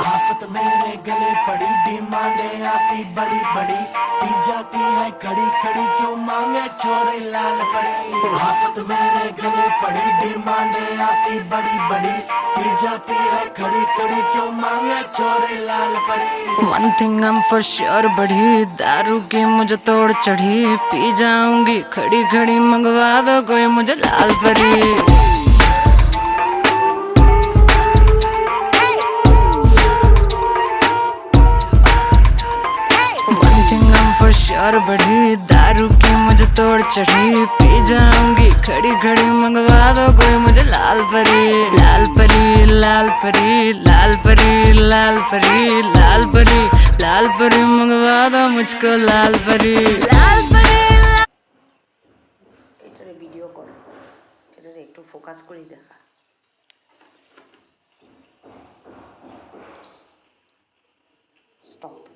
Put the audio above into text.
आफत मेरे गले पड़ी, डिमांडें आती बड़ी बड़ी, पी जाती है खड़ी खड़ी, क्यों मांगे छोरे लाल परी। आफत मेरे गले पड़ी, डिमांडें आती बड़ी बड़ी, पी जाती है खड़ी खड़ी, क्यों मांगे छोरे लाल परी। One thing I'm for sure बढ़ी, दारू की मुझे तोड़ चढ़ी, पी जाऊंगी खड़ी खड़ी, मंगवा दो कोई मुझे लाल परी। श्योर बढ़ी, दारू की मुझे तोड़ चढ़ी, पी जाऊंगी खड़ी खड़ी, मंगवा दो कोई मुझे लाल परी। लाल परी लाल परी लाल परी लाल परी लाल परी लाल परी, मंगवा दो मुझको लाल परी। लाल परी এটারে ভিডিও করো, এটারে একটু ফোকাস করে দেখা। স্টপ।